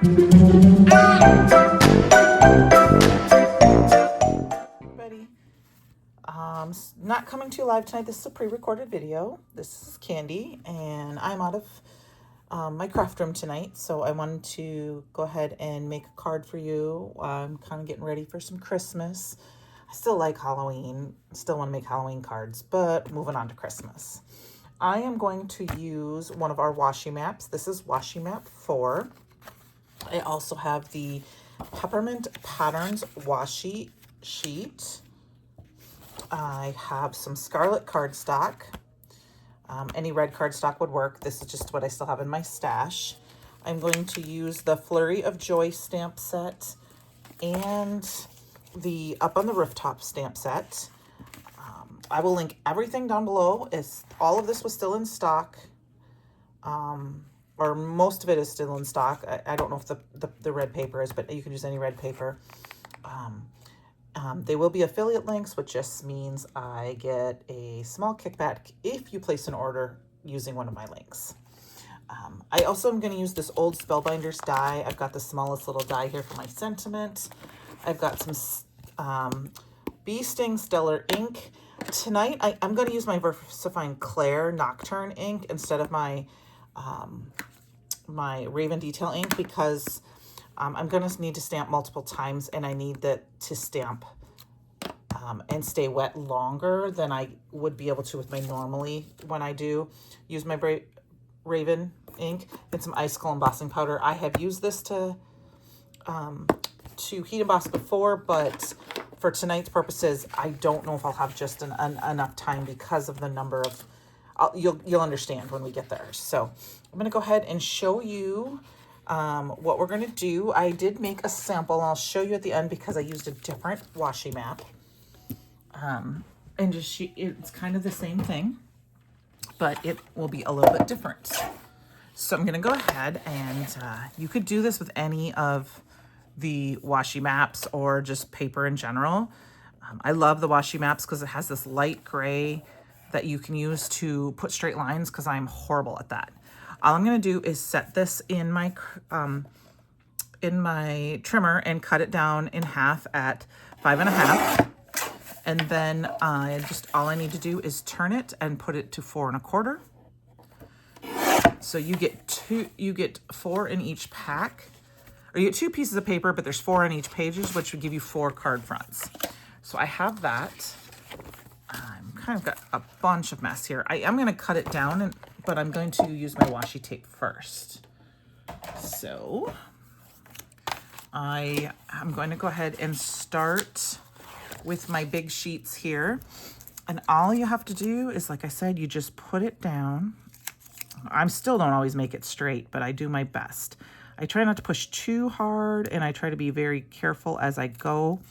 Ready? Not coming to you live tonight. This is a pre-recorded video. This is Candy, and I'm out of my craft room tonight, so I wanted to go ahead and make a card for you. I'm kind of getting ready for some Christmas. I still like Halloween, still want to make Halloween cards, but moving on to Christmas. I am going to use one of our washi maps. This is washi map 4. I also have the Peppermint Patterns washi sheet. I have some Scarlet cardstock. Any red cardstock would work. This is just what I still have in my stash. I'm going to use the Flurry of Joy stamp set and the Up on the Rooftop stamp set. I will link everything down below. All of this was still in stock, or most of it is still in stock. I don't know if the red paper is, but you can use any red paper. They will be affiliate links, which just means I get a small kickback if you place an order using one of my links. I also am going to use this old Spellbinders die. I've got the smallest little die here for my sentiment. I've got some Bee Sting Stellar ink. Tonight, I'm going to use my VersaFine Claire Nocturne ink instead of my my Raven Detail ink because I'm going to need to stamp multiple times, and I need that to stamp and stay wet longer than I would be able to with my normally when I do use my Raven ink. And some icicle embossing powder. I have used this to heat emboss before, but for tonight's purposes, I don't know if I'll have just enough time because of the number of, you'll understand when we get there. So I'm going to go ahead and show you what we're going to do. I did make a sample, and I'll show you at the end because I used a different washi map. And just it's kind of the same thing, but it will be a little bit different. So I'm going to go ahead and you could do this with any of the washi maps or just paper in general. I love the washi maps because it has this light gray that you can use to put straight lines because I'm horrible at that. All I'm going to do is set this in my trimmer and cut it down in half at 5.5. And then all I need to do is turn it and put it to 4 1/4. So you get 4 in each pack, or you get 2 pieces of paper, but there's 4 on each pages, which would give you 4 card fronts. So I have that. I'm kind of got a bunch of mess here. I am going to cut it down, but I'm going to use my washi tape first. So I am going to go ahead and start with my big sheets here. And all you have to do is, like I said, you just put it down. I still don't always make it straight, but I do my best. I try not to push too hard, and I try to be very careful as I go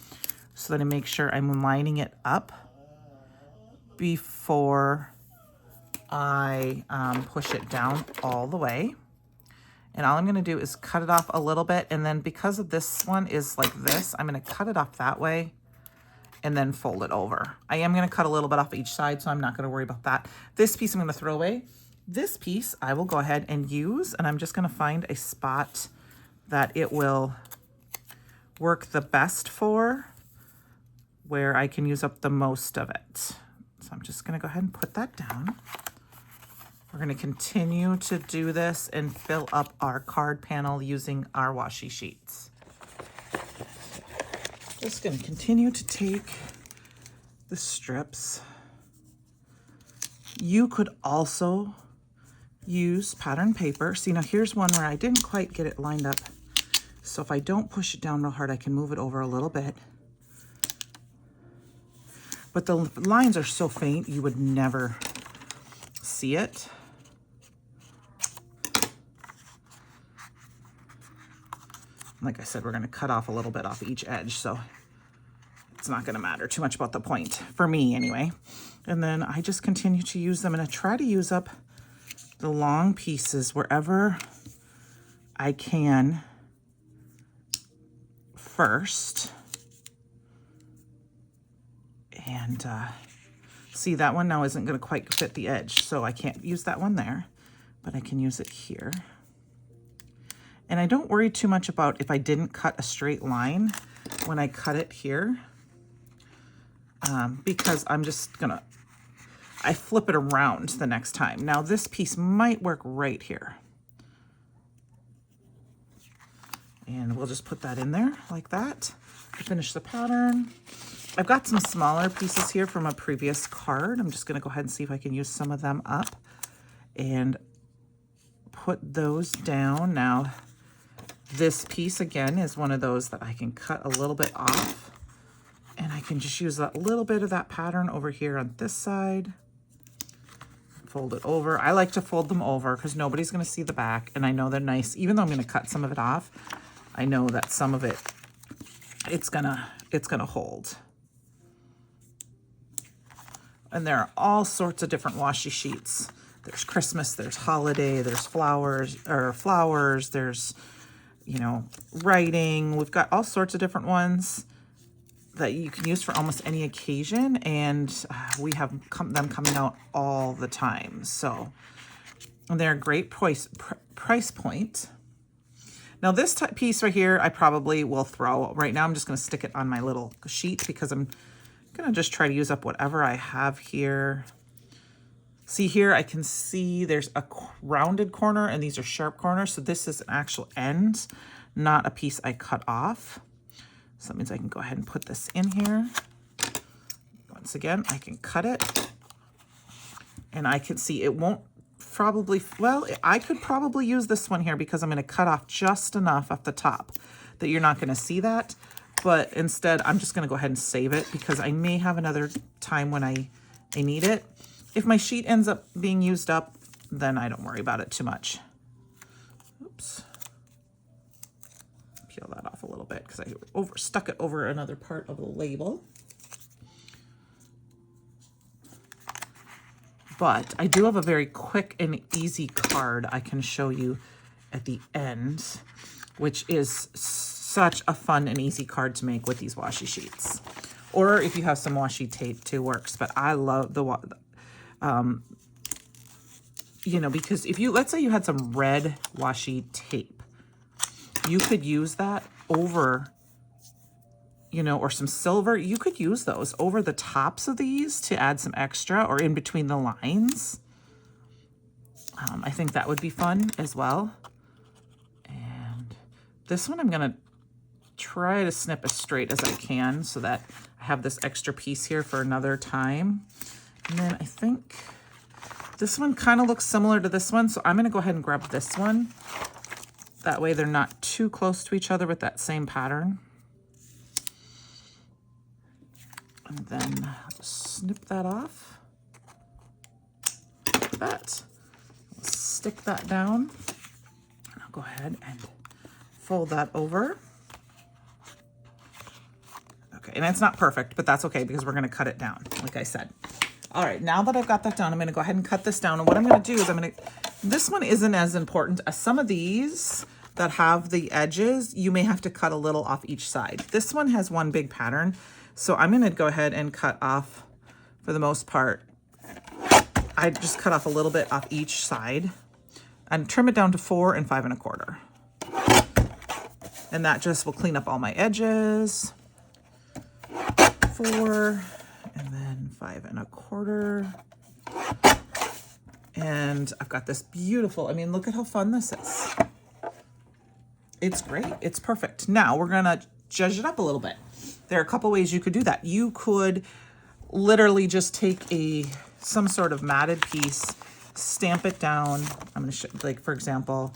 so that I make sure I'm lining it up before I push it down all the way. And all I'm going to do is cut it off a little bit, and then because of this one is like this, I'm going to cut it off that way and then fold it over. I am going to cut a little bit off each side, so I'm not going to worry about that. This piece I'm going to throw away. This piece I will go ahead and use, and I'm just going to find a spot that it will work the best for, where I can use up the most of it. So I'm just going to go ahead and put that down. We're going to continue to do this and fill up our card panel using our washi sheets. Just going to continue to take the strips. You could also use pattern paper. See, now here's one where I didn't quite get it lined up. So if I don't push it down real hard, I can move it over a little bit. But the lines are so faint, you would never see it. Like I said, we're going to cut off a little bit off each edge, so it's not going to matter too much about the point, for me anyway. And then I just continue to use them, and I try to use up the long pieces wherever I can first. And see, that one now isn't going to quite fit the edge, so I can't use that one there, but I can use it here. And I don't worry too much about if I didn't cut a straight line when I cut it here, because I'm just gonna, I flip it around the next time. Now this piece might work right here. And we'll just put that in there like that to finish the pattern. I've got some smaller pieces here from a previous card. I'm just gonna go ahead and see if I can use some of them up and put those down. Now, this piece again is one of those that I can cut a little bit off, and I can just use that little bit of that pattern over here on this side. Fold it over. I like to fold them over because nobody's gonna see the back, and I know they're nice. Even though I'm gonna cut some of it off, I know that some of it, it's gonna hold. And there are all sorts of different washi sheets. There's Christmas, there's holiday, there's flowers, there's, you know, writing. We've got all sorts of different ones that you can use for almost any occasion, and we have them coming out all the time. So they're a great price point. Now this piece right here, I probably will throw. Right now I'm just gonna stick it on my little sheet because I'm gonna just try to use up whatever I have here. See here, I can see there's a rounded corner and these are sharp corners. So this is an actual end, not a piece I cut off. So that means I can go ahead and put this in here. Once again, I can cut it and I can see it won't probably, well, I could probably use this one here because I'm gonna cut off just enough off the top that you're not gonna see that. But instead, I'm just gonna go ahead and save it because I may have another time when I need it. If my sheet ends up being used up, then I don't worry about it too much. Oops. Peel that off a little bit because I stuck it over another part of the label. But I do have a very quick and easy card I can show you at the end, which is such a fun and easy card to make with these washi sheets. Or if you have some washi tape too, works. But I love the, you know, because if you, let's say you had some red washi tape, you could use that over, you know, or some silver. You could use those over the tops of these to add some extra or in between the lines. I think that would be fun as well. And this one I'm going to try to snip as straight as I can so that I have this extra piece here for another time. And then I think this one kind of looks similar to this one, so I'm going to go ahead and grab this one. That way they're not too close to each other with that same pattern. And then snip that off. Like that. Stick that down. And I'll go ahead and fold that over. Okay, and it's not perfect, but that's okay because we're gonna cut it down, like I said. All right, now that I've got that done, I'm gonna go ahead and cut this down. And what I'm gonna do is this one isn't as important as some of these that have the edges. You may have to cut a little off each side. This one has one big pattern. So I'm gonna go ahead and cut off, for the most part, I just cut off a little bit off each side and trim it down to 4 5 1/4. And that just will clean up all my edges. 4 and then 5 1/4. And I've got this beautiful, I mean, look at how fun this is. It's great, it's perfect. Now we're gonna judge it up a little bit. There are a couple ways you could do that. You could literally just take some sort of matted piece, stamp it down. I'm gonna show, like for example,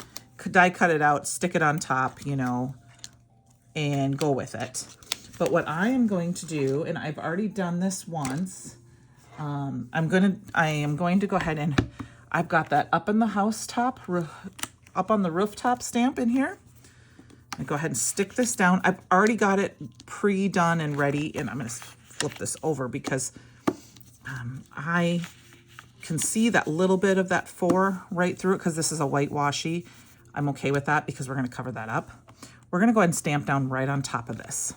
die cut it out, stick it on top, you know, and go with it. But what I am going to do, and I've already done this once, I am going to go ahead and I've got that up in the house top, up on the rooftop stamp in here. I go ahead and stick this down. I've already got it pre-done and ready, and I'm going to flip this over because I can see that little bit of that 4 right through it because this is a white washi. I'm okay with that because we're going to cover that up. We're going to go ahead and stamp down right on top of this.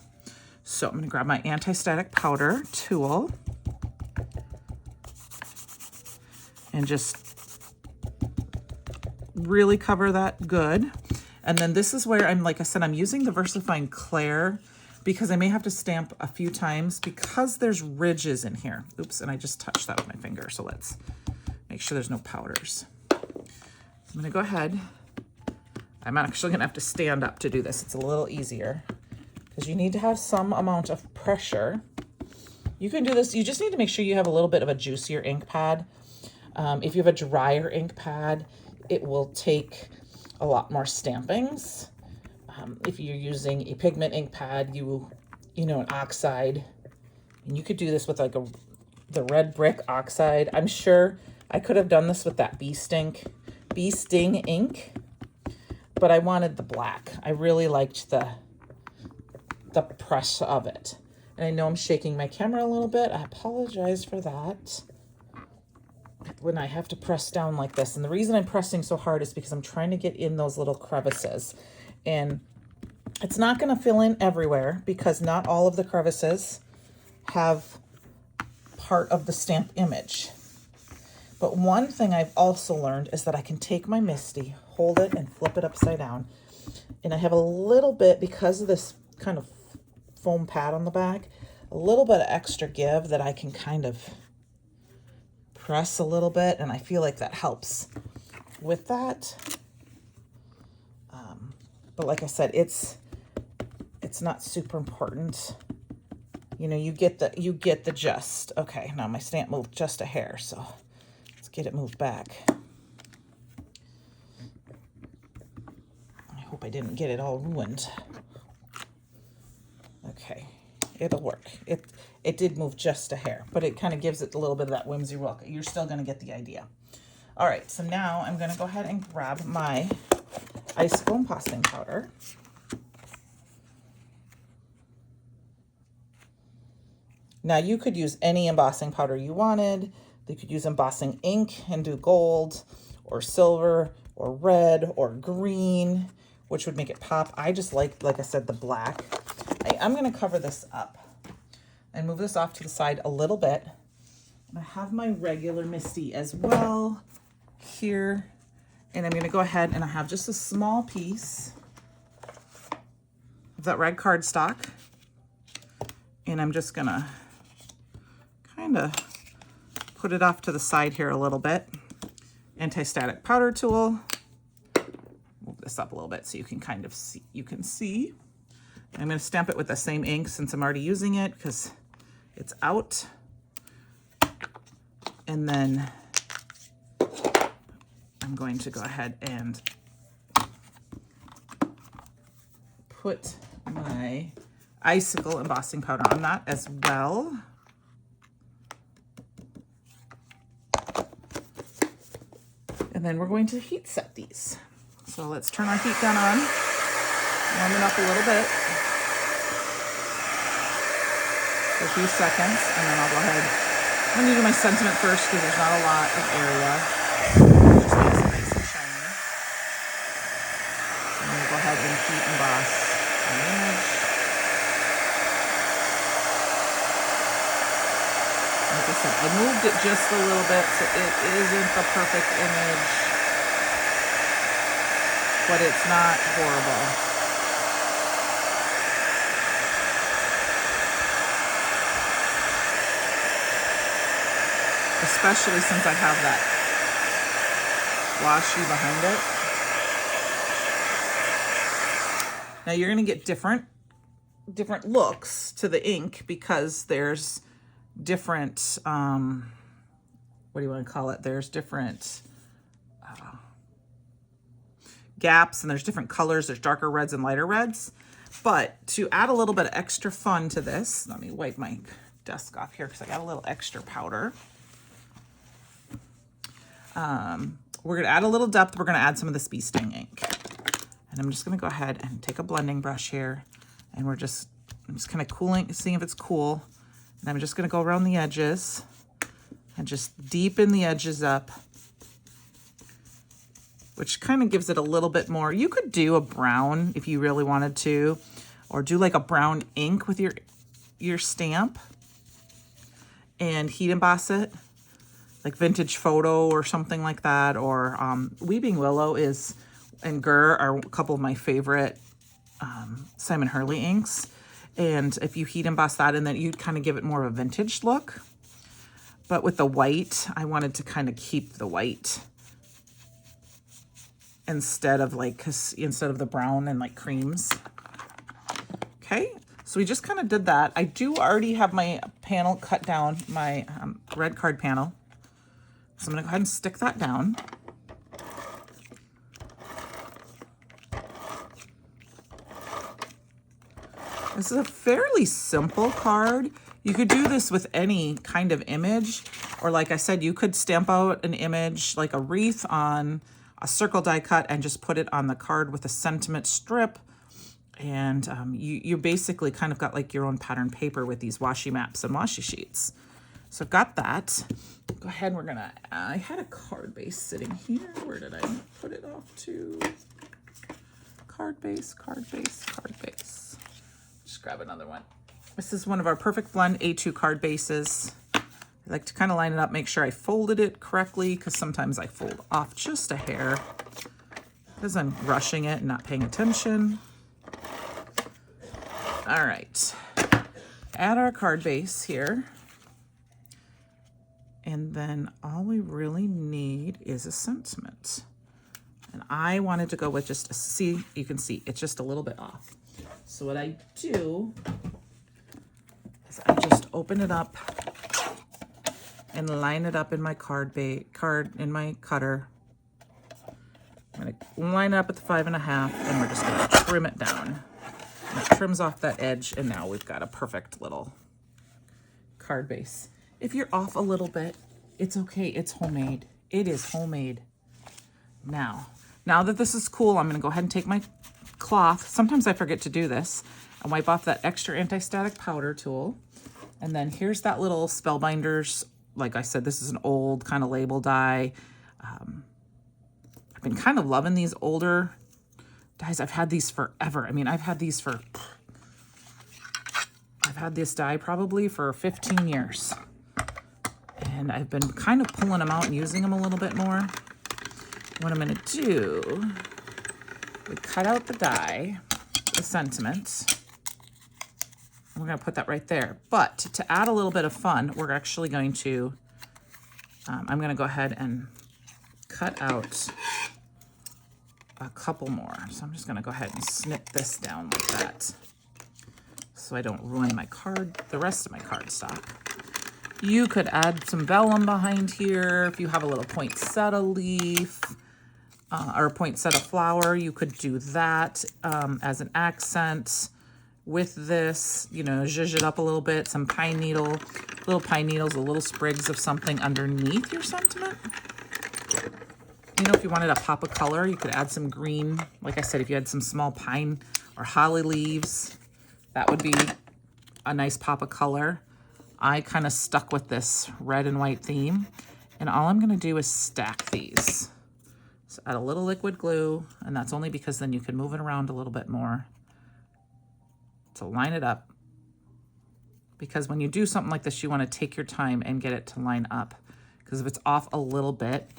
So I'm going to grab my anti-static powder tool and just really cover that good. And then this is where I'm, like I said, I'm using the VersaFine Clair because I may have to stamp a few times because there's ridges in here. Oops, and I just touched that with my finger. So let's make sure there's no powders. I'm gonna go ahead. I'm actually gonna have to stand up to do this. It's a little easier because you need to have some amount of pressure. You can do this, you just need to make sure you have a little bit of a juicier ink pad. If you have a drier ink pad, it will take a lot more stampings. If you're using a pigment ink pad, you know, an oxide, and you could do this with like the red brick oxide. I'm sure I could have done this with that Bee Sting ink, but I wanted the black. I really liked the press of it. And I know I'm shaking my camera a little bit. I apologize for that. When I have to press down like this. And the reason I'm pressing so hard is because I'm trying to get in those little crevices. And it's not going to fill in everywhere because not all of the crevices have part of the stamp image. But one thing I've also learned is that I can take my Misty, hold it, and flip it upside down. And I have a little bit, because of this kind of foam pad on the back, a little bit of extra give that I can kind of press a little bit, and I feel like that helps with that. But like I said, it's not super important. You know, you get the gist. Okay, now my stamp moved just a hair, so let's get it moved back. I hope I didn't get it all ruined. Okay, it'll work. It did move just a hair, but it kind of gives it a little bit of that whimsy look. You're still going to get the idea. All right, so now I'm going to go ahead and grab my icicle embossing powder. Now you could use any embossing powder you wanted. You could use embossing ink and do gold or silver or red or green, which would make it pop. I just like I said, the black. I'm going to cover this up and move this off to the side a little bit. I have my regular Misty as well here. And I'm going to go ahead and I have just a small piece of that red cardstock. And I'm just going to kind of put it off to the side here a little bit. Anti-static powder tool. Move this up a little bit so you can kind of see. You can see. I'm going to stamp it with the same ink since I'm already using it because it's out. And then I'm going to go ahead and put my icicle embossing powder on that as well. And then we're going to heat set these. So let's turn our heat gun on, warm it up a little bit for a few seconds, and then I'll go ahead. I'm going to do my sentiment first because there's not a lot of area. Just makes it nice and shiny. I'm going to go ahead and heat emboss my image. Like I said, I moved it just a little bit, so it isn't the perfect image, but it's not horrible. Especially since I have that washi behind it. Now you're going to get different looks to the ink because there's different, what do you want to call it? There's different gaps and there's different colors. There's darker reds and lighter reds. But to add a little bit of extra fun to this, let me wipe my desk off here because I got a little extra powder. We're going to add a little depth. We're going to add some of this Bee Sting ink. And I'm just going to go ahead and take a blending brush here. And I'm just kind of cooling, seeing if it's cool. And I'm just going to go around the edges and just deepen the edges up, which kind of gives it a little bit more. You could do a brown if you really wanted to, or do like a brown ink with your stamp and heat emboss it, like Vintage Photo or something like that. Or Weeping Willow is and Gur are a couple of my favorite Simon Hurley inks. And if you heat emboss that, and then you'd kind of give it more of a vintage look. But with the white, I wanted to kind of keep the white instead of the brown and like creams. Okay, so we just kind of did that. I do already have my panel cut down, my red card panel. So I'm gonna go ahead and stick that down. This is a fairly simple card. You could do this with any kind of image, or like I said, you could stamp out an image like a wreath on a circle die cut and just put it on the card with a sentiment strip. And you basically kind of got like your own pattern paper with these washi maps and washi sheets. So I've got that. Go ahead, we're gonna, I had a card base sitting here. Where did I put it off to? Card base, card base, card base. Just grab another one. This is one of our Perfect Blend A2 card bases. I like to kind of line it up, make sure I folded it correctly, because sometimes I fold off just a hair because I'm rushing it and not paying attention. All right, add our card base here. And then all we really need is a sentiment. And I wanted to go with just a C. You can see it's just a little bit off. So what I do is I just open it up and line it up in my in my cutter. I'm gonna line it up at the 5.5, and we're just gonna trim it down. And it trims off that edge, and now we've got a perfect little card base. If you're off a little bit, it's okay. It's homemade. It is homemade. Now that this is cool, I'm gonna go ahead and take my cloth. Sometimes I forget to do this, and wipe off that extra anti-static powder tool. And then here's that little Spellbinders. Like I said, this is an old kind of label die. I've been kind of loving these older dies. I've had these forever. I mean, I've had this die probably for 15 years. And I've been kind of pulling them out and using them a little bit more. What I'm gonna do, we cut out the die, the sentiment. We're gonna put that right there. But to add a little bit of fun, we're actually going to, I'm gonna go ahead and cut out a couple more. So I'm just gonna go ahead and snip this down like that, so I don't ruin my card, the rest of my cardstock. You could add some vellum behind here. If you have a little poinsettia leaf or a poinsettia flower, you could do that as an accent with this, you know, zhuzh it up a little bit, some pine needle, little pine needles, a little sprigs of something underneath your sentiment. You know, if you wanted a pop of color, you could add some green. Like I said, if you had some small pine or holly leaves, that would be a nice pop of color. I kind of stuck with this red and white theme, and all I'm gonna do is stack these. So add a little liquid glue, and that's only because then you can move it around a little bit more to line it up. Because when you do something like this, you wanna take your time and get it to line up. Because if it's off a little bit,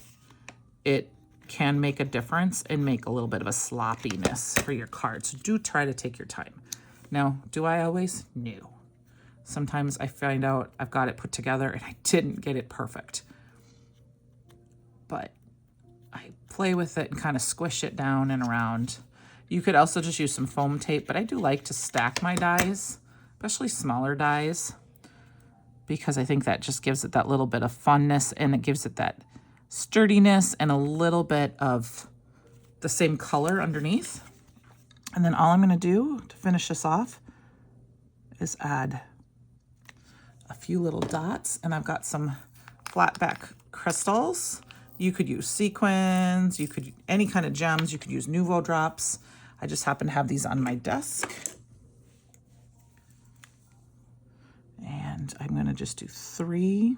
it can make a difference and make a little bit of a sloppiness for your card. So do try to take your time. Now, do I always? No. Sometimes I find out I've got it put together and I didn't get it perfect. But I play with it and kind of squish it down and around. You could also just use some foam tape, but I do like to stack my dies, especially smaller dies, because I think that just gives it that little bit of funness, and it gives it that sturdiness and a little bit of the same color underneath. And then all I'm gonna do to finish this off is add a few little dots, and I've got some flat back crystals. You could use sequins, you could any kind of gems, you could use Nouveau drops. I just happen to have these on my desk. And I'm gonna just do 3.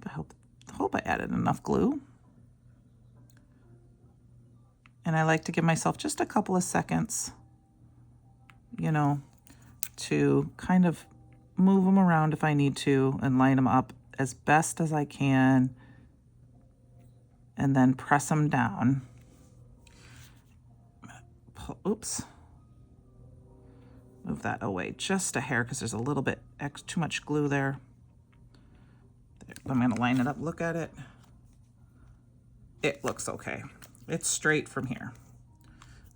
I hope I added enough glue. And I like to give myself just a couple of seconds, you know, to kind of move them around if I need to and line them up as best as I can, and then press them down. oops, move that away just a hair because there's a little bit too much glue there. I'm going to line it up, look at it. It looks okay. It's straight from here.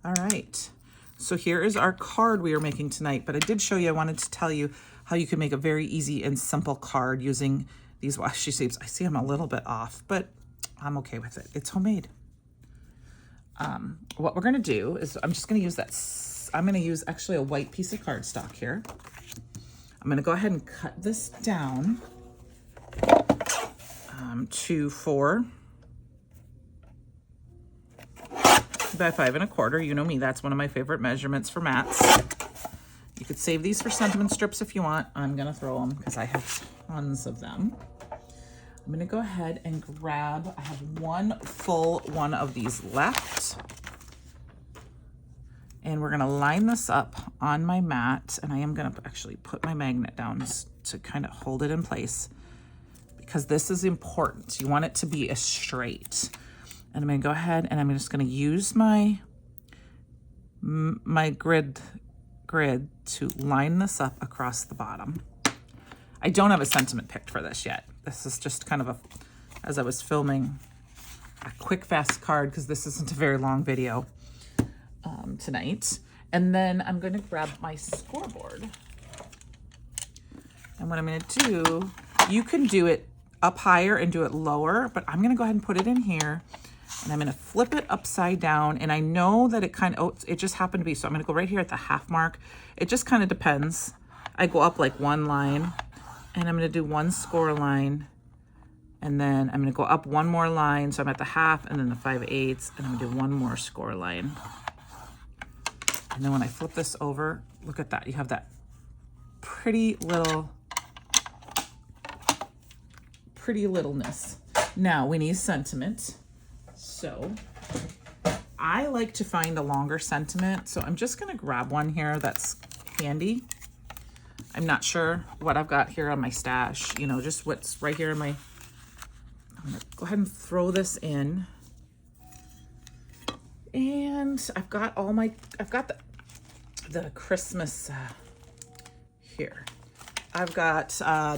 All right. So here is our card we are making tonight, but I did show you, I wanted to tell you how you can make a very easy and simple card using these washi tapes. I see I'm a little bit off, but I'm okay with it. It's homemade. What we're going to do is I'm just going to use that. I'm going to use actually a white piece of cardstock here. I'm going to go ahead and cut this down to 4 by 5 1/4. You know me, that's one of my favorite measurements for mats. You could save these for sentiment strips if you want. I'm going to throw them because I have tons of them. I'm going to go ahead and grab, I have one full one of these left. And we're going to line this up on my mat. And I am going to actually put my magnet down to kind of hold it in place because this is important. You want it to be a straight. And I'm going to go ahead and I'm just going to use my grid to line this up across the bottom. I don't have a sentiment picked for this yet. This is just kind of as I was filming, a quick, fast card because this isn't a very long video tonight. And then I'm going to grab my scoreboard. And what I'm going to do, you can do it up higher and do it lower, but I'm going to go ahead and put it in here. And I'm going to flip it upside down. And I know that it it just happened to be. So I'm going to go right here at the half mark. It just kind of depends. I go up like one line and I'm going to do one score line. And then I'm going to go up one more line. So I'm at the half and then the 5/8. And I'm going to do one more score line. And then when I flip this over, look at that. You have that pretty littleness. Now we need sentiment. So I like to find a longer sentiment. So I'm just going to grab one here that's handy. I'm not sure what I've got here on my stash, you know, just what's right here in my, I'm going to go ahead and throw this in. And I've got the Christmas here. I've got,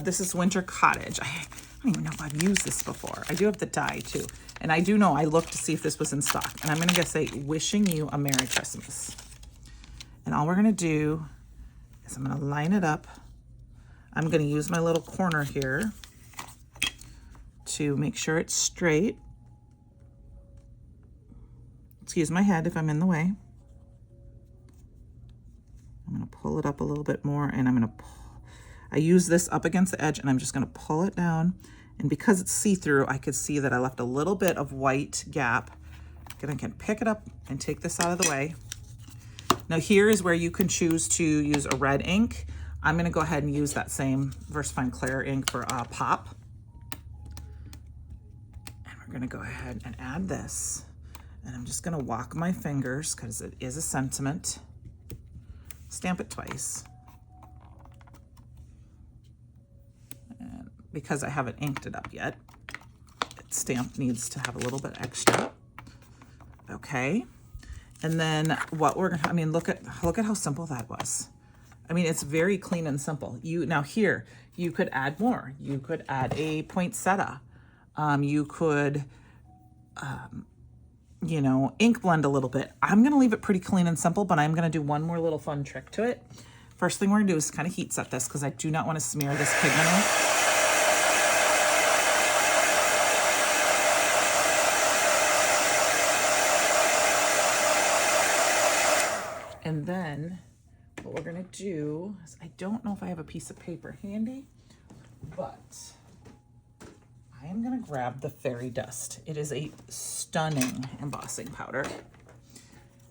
this is Winter Cottage. I don't even know if I've used this before. I do have the die too. And I do know, I looked to see if this was in stock. And I'm going to say, wishing you a Merry Christmas. And all we're going to do is I'm going to line it up. I'm going to use my little corner here to make sure it's straight. Excuse my head if I'm in the way. I'm going to pull it up a little bit more and I'm going to I use this up against the edge and I'm just going to pull it down. And because it's see-through, I could see that I left a little bit of white gap. And I can pick it up and take this out of the way. Now here is where you can choose to use a red ink. I'm going to go ahead and use that same VersaFine Clear ink for pop. And we're going to go ahead and add this. And I'm just going to walk my fingers because it is a sentiment. Stamp it twice. And because I haven't inked it up yet, its stamp needs to have a little bit extra. Okay. And then what we're gonna, I mean, look at how simple that was. I mean, it's very clean and simple. Now here, you could add more. You could add a poinsettia. You could, you know, ink blend a little bit. I'm gonna leave it pretty clean and simple, but I'm gonna do one more little fun trick to it. First thing we're gonna do is kind of heat set this because I do not want to smear this pigment on. And then what we're gonna do is, I don't know if I have a piece of paper handy, but I am gonna grab the fairy dust. It is a stunning embossing powder.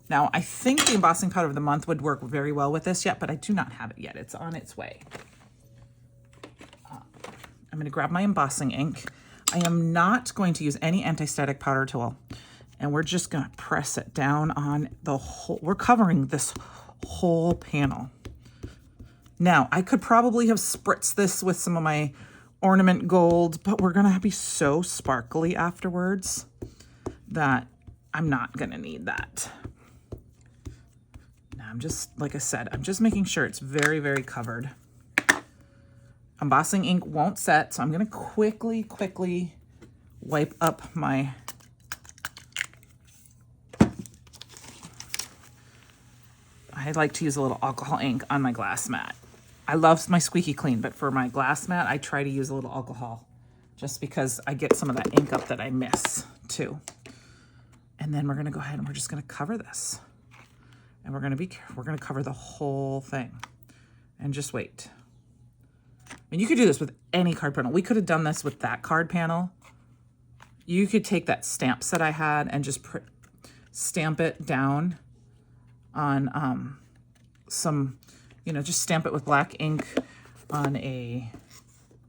Now, I think the embossing powder of the month would work very well with this yet, but I do not have it yet. It's on its way. I'm gonna grab my embossing ink. I am not going to use any anti-static powder tool. And we're just gonna press it down on the whole, we're covering this whole panel. Now, I could probably have spritzed this with some of my ornament gold, but we're gonna be so sparkly afterwards that I'm not gonna need that. I'm just, like I said, I'm just making sure it's very, very covered. Embossing ink won't set, so I'm going to quickly wipe up my... I like to use a little alcohol ink on my glass mat. I love my squeaky clean, but for my glass mat, I try to use a little alcohol just because I get some of that ink up that I miss too. And then we're going to go ahead and we're just going to cover this. And we're going to cover the whole thing and just wait. And you could do this with any card panel. We could have done this with that card panel. You could take that stamp set I had and just stamp it down on some, you know, just stamp it with black ink on a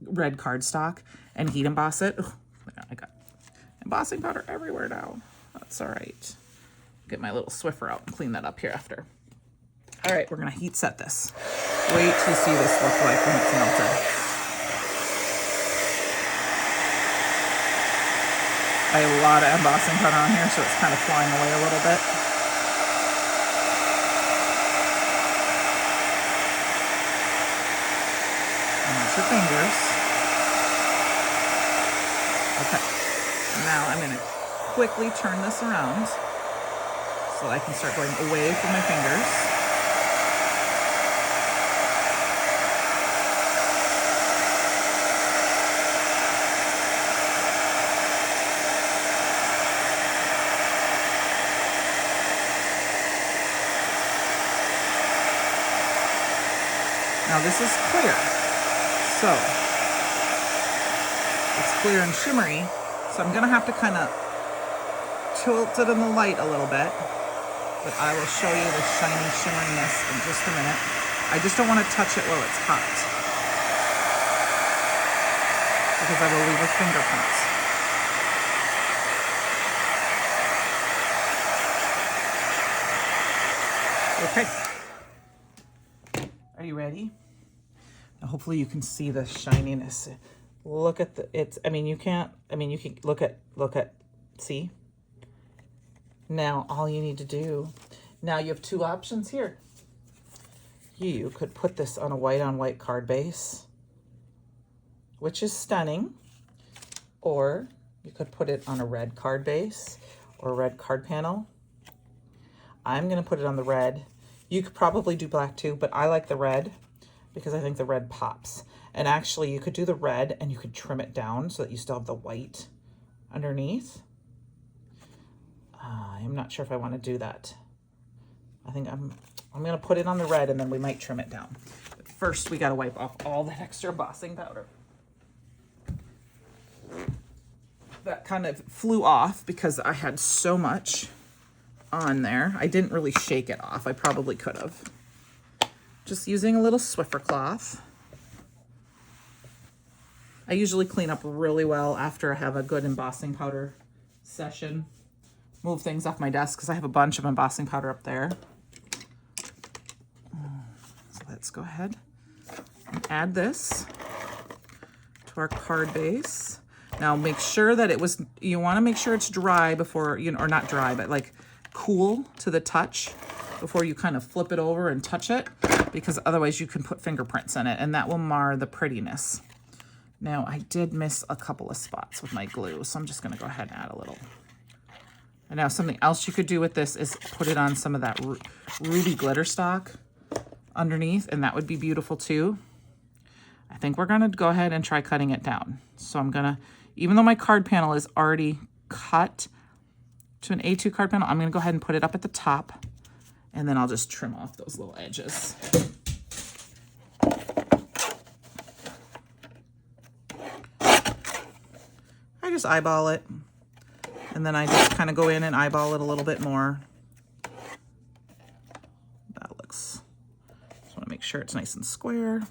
red cardstock and heat emboss it. Ugh, I got embossing powder everywhere now. That's all right. Get my little Swiffer out and clean that up here after. All right, we're gonna heat set this. Wait to see this look like when it's melted. I have a lot of embossing powder on here, so it's kind of flying away a little bit. Your fingers. Okay. Now I'm going to quickly turn this around so that I can start going away from my fingers. Now this is clear. So it's clear and shimmery, so I'm gonna have to kind of tilt it in the light a little bit, but I will show you the shiny shimmeriness in just a minute. I just don't want to touch it while it's hot because I will leave a fingerprint. Okay. Are you ready? Now, hopefully you can see the shininess. Look at the, you can look at, see? Now, all you need to do, now you have two options here. You could put this on a white on white card base, which is stunning, or you could put it on a red card base or a red card panel. I'm gonna put it on the red. You could probably do black too, but I like the red because I think the red pops. And actually you could do the red and you could trim it down so that you still have the white underneath. I'm not sure if I want to do that. I think I'm gonna put it on the red and then we might trim it down. But first we gotta wipe off all that extra embossing powder. That kind of flew off because I had so much on there. I didn't really shake it off. I probably could have. Just using a little Swiffer cloth. I usually clean up really well after I have a good embossing powder session. Move things off my desk because I have a bunch of embossing powder up there. So let's go ahead and add this to our card base. Now make sure that you want to make sure it's dry before, or not dry, but like cool to the touch before you kind of flip it over and touch it, because otherwise you can put fingerprints in it and that will mar the prettiness. Now I did miss a couple of spots with my glue, so I'm just going to go ahead and add a little. And now something else you could do with this is put it on some of that ruby glitter stock underneath, and that would be beautiful too. I think we're going to go ahead and try cutting it down. So I'm going to, even though my card panel is already cut to an A2 card panel, I'm going to go ahead and put it up at the top, and then I'll just trim off those little edges. I just eyeball it, and then I just kind of go in and eyeball it a little bit more. That looks, just want to make sure it's nice and square.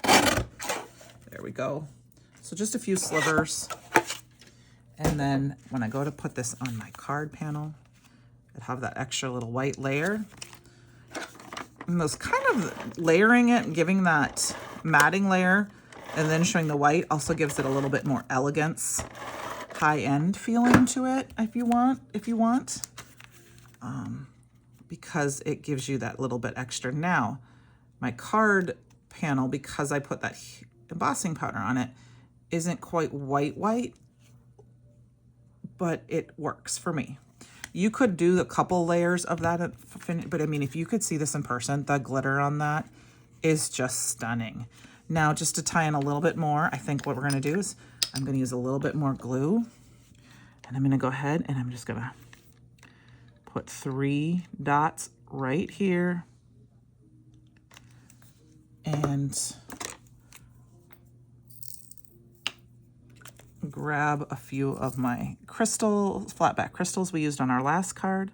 There we go. So just a few slivers. And then when I go to put this on my card panel, I have that extra little white layer. And those kind of layering it and giving that matting layer and then showing the white also gives it a little bit more elegance, high-end feeling to it if you want. because it gives you that little bit extra. Now, my card panel, because I put that embossing powder on it, isn't quite white, but it works for me. You could do a couple layers of that, but I mean, if you could see this in person, the glitter on that is just stunning. Now, just to tie in a little bit more, I think what we're gonna do is I'm gonna use a little bit more glue, and I'm gonna go ahead and I'm just gonna put 3 dots right here, and grab a few of my crystals, flat back crystals we used on our last card,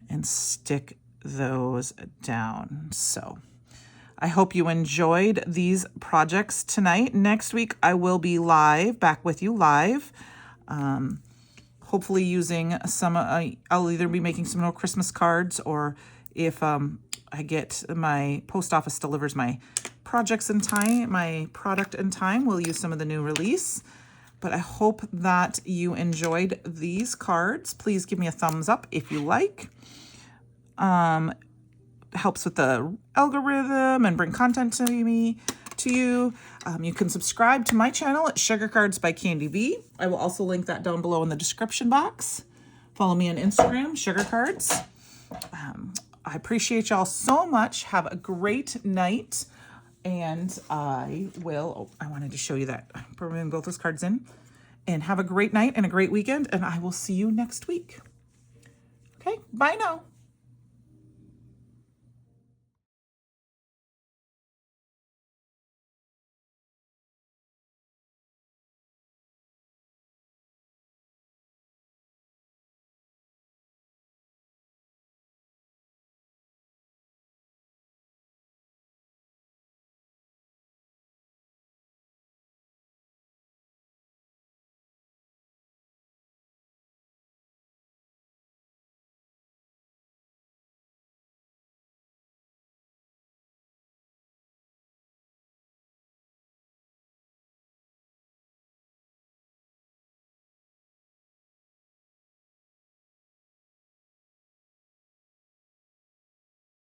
and stick those down. So I hope you enjoyed these projects tonight. Next week I will be back with you live. Hopefully using some, I'll either be making some more Christmas cards, or if I get my post office delivers my projects in time, my product in time, we'll use some of the new release. But I hope that you enjoyed these cards. Please give me a thumbs up if you like. Helps with the algorithm and bring content to you. You can subscribe to my channel at Sugar Cards by Candi V. I will also link that down below in the description box. Follow me on Instagram, Sugar Cards. I appreciate y'all so much. Have a great night. And I wanted to show you that. Bring both those cards in. And have a great night and a great weekend. And I will see you next week. Okay, bye now.